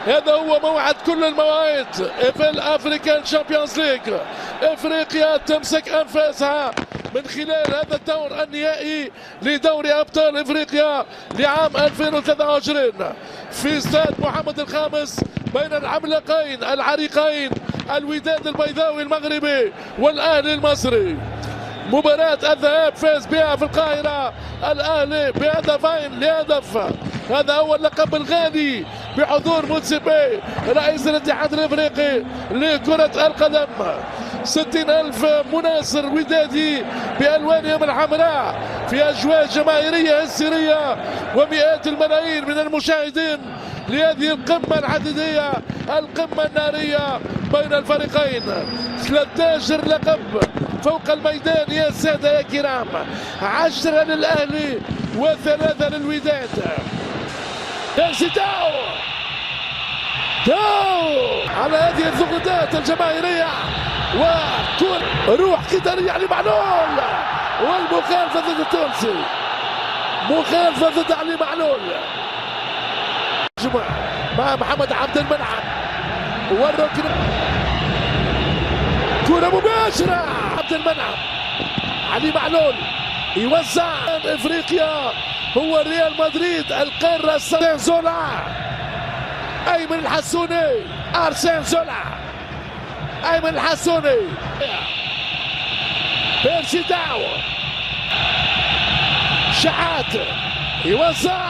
هذا هو موعد كل المواعيد في الافريكان شامبيونز ليج. افريقيا تمسك انفاسها من خلال هذا الدور النهائي لدوري ابطال افريقيا لعام 2023 في استاد محمد الخامس بين العملاقين العريقين الوداد البيضاوي المغربي والاهلي المصري. مباراة الذهاب فاز بها في القاهرة الأهلي بهدفين لهدف. هذا هو اللقب الغالي بحضور موتسيبي رئيس الاتحاد الافريقي لكرة القدم. 60,000 مناصر ودادي بألوانهم الحمراء في أجواء جماهيرية هستيرية ومئات الملايين من المشاهدين لهذه القمة الحديدية، القمة النارية بين الفريقين. 13 لقب فوق الميدان يا سادة يا كرام، 10 للأهلي و3 للوداد. تاو على هذه الضغوطات الجماهيرية وكل روح قتالية لمعلول، والمخالفة ضد التونسي، مخالفة ضد علي معلول مع محمد عبد المنعم والركن، كرة مباشرة عبد المنعم، علي معلول يوزع. افريقيا هو ريال مدريد القارة السنة. زولا، ايمن الحسوني، ارسن زولا، ايمن الحسوني، بيرسي تاو، شحات يوزع،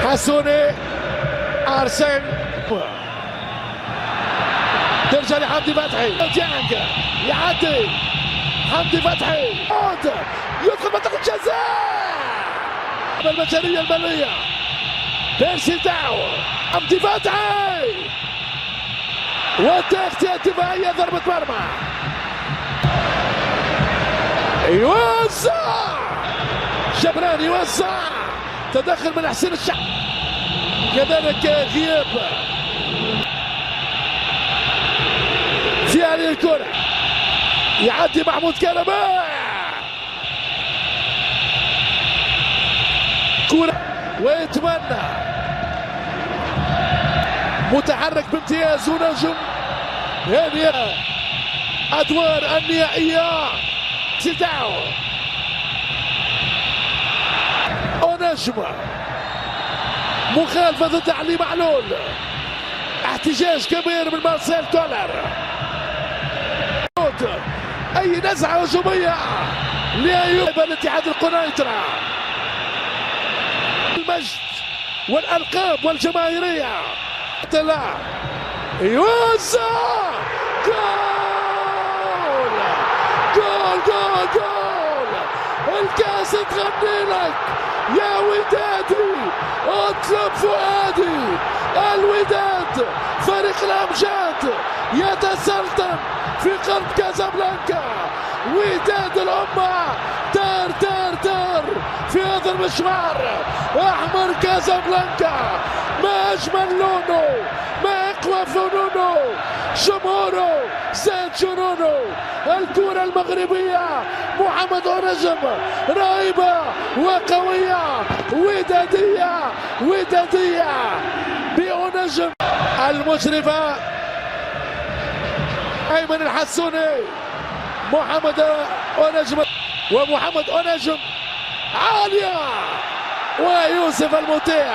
حسوني، ارسن، ترجع لحمدي فتحي، جانج يعدي، حمدي فتحي يدخل منطقة الجزاء البشرية المالية، بيرسي تاو، حمدي فتحي وتغطية دفاعية ضربة مرمى، يوزع جبران، يوزع تدخل من حسين الشحات، كذلك غياب في هذه الكرة، يعدي محمود كرماء، كرة ويتمنى متحرك بامتياز ونجم. هذه ادوار النهائية، سيتاو ونجم، مخالفة ضد علي معلول، احتجاج كبير من مارسيل كولر، اي نزعة هجومية لأيوب الاتحاد القنيطرة، المجد والألقاب والجماهيرية. لا يوزع، جول جول جول جول، الكاس تغني لك يا ودادي، اطلب فؤادي. الوداد فريق الامجاد يتسلطن في قلب كازابلانكا، وداد الامه تار تار تار في هذا المشوار. احمر كازابلانكا، ما اجمل لونه، ما اقوى فنونه، جمهوره زاد جنونه. الكرة المغربية محمد أونجم رهيبة وقوية، ودادية ودادية بأونجم، المشرفة أيمن الحسوني، محمد أونجم ومحمد أونجم عالية، ويوسف المطيع.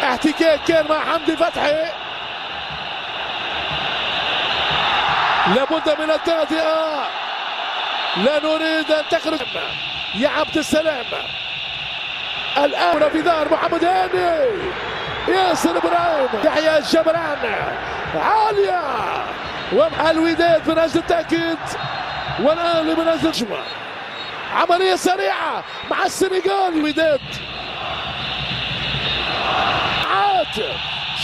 احتكاك كان مع حمدي فتحي، لابد من التغطية، لا نريد ان تخرج يا عبد السلام. الان في ظهر محمد هاني، ياسر ابراهيم، يحيى الجبران، عالية، والوداد من اجل التاكيد والاهلي من اجل الجمع. عملية سريعة مع السنغال، الوداد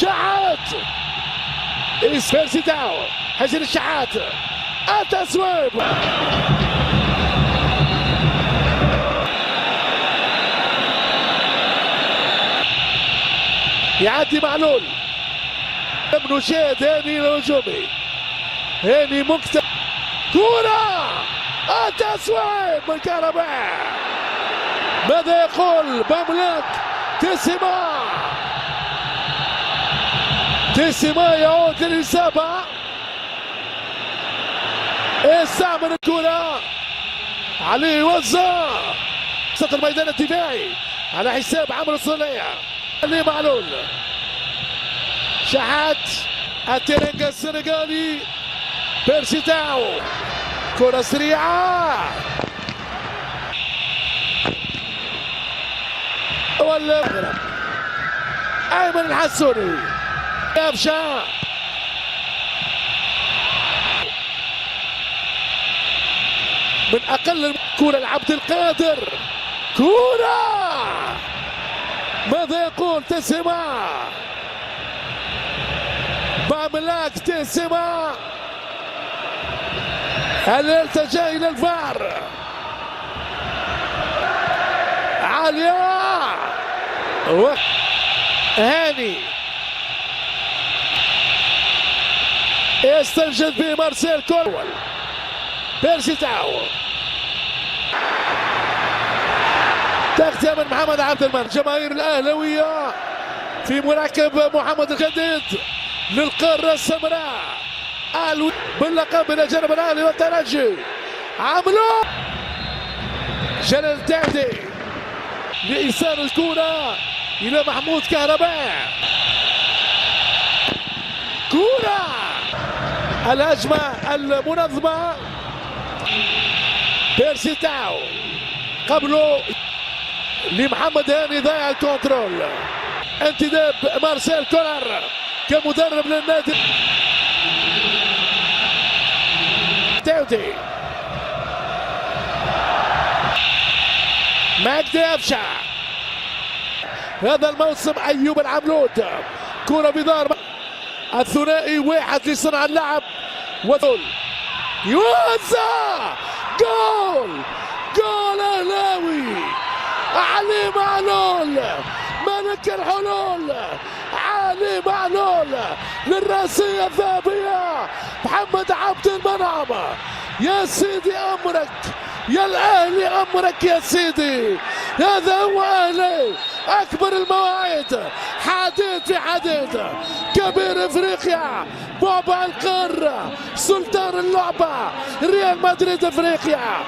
شحات، بيرسي تاو، حسين الشحات، التسويب، يعدي معلول، ابن شاد هاني الهجومي، هاني مكتب، كرة، التسويب من كهرباء. ماذا يقول باملاك تسمع؟ تيسيما يعود للإصابة، استعمل الكرة عليه، يوزع وسط الميدان الدفاعي على حساب عمرو الصليع. علي معلول، شحات، التيرنجا السنغالي، بيرسي تاو، كرة سريعة ولا أيمن الحسوني، يفشع من أقل كرة لعبد القادر، كرة ماذا يقول تيسيما مع ملاك تيسيما، هل التجا إلى الفار؟ عالية هاني يستنجد به مارسيل كولر، بيرسي تاو، تغطية من محمد عبد المنعم. جماهير الأهلاوية في مركب محمد الجديد للقارة السمراء باللقب إلى جانب الأهلي والترجي. عملوا جلال التعدي لإيصال الكرة إلى محمود كهرباء، كرة الهجمة المنظمة، بيرسي تاو قبله لمحمد هاني، ضيع الكنترول. انتداب مارسيل كولر كمدرب للنادي. تاودي، مجدي أفشع، هذا الموسم أيوب العملود، كرة بضربة الثنائي، واحد لصنع اللعب وثل يوزع، جول، جول أهلاوي، علي معلول ملك الحلول، علي معلول للراسية الذهبية، محمد عبد المنعم. يا سيدي أمرك، يا الأهلي أمرك يا سيدي، هذا هو أهلي، أكبر المواعيد، حديد في حديد، كبير إفريقيا، بعبع القارة، سلطان اللعبة، ريال مدريد إفريقيا.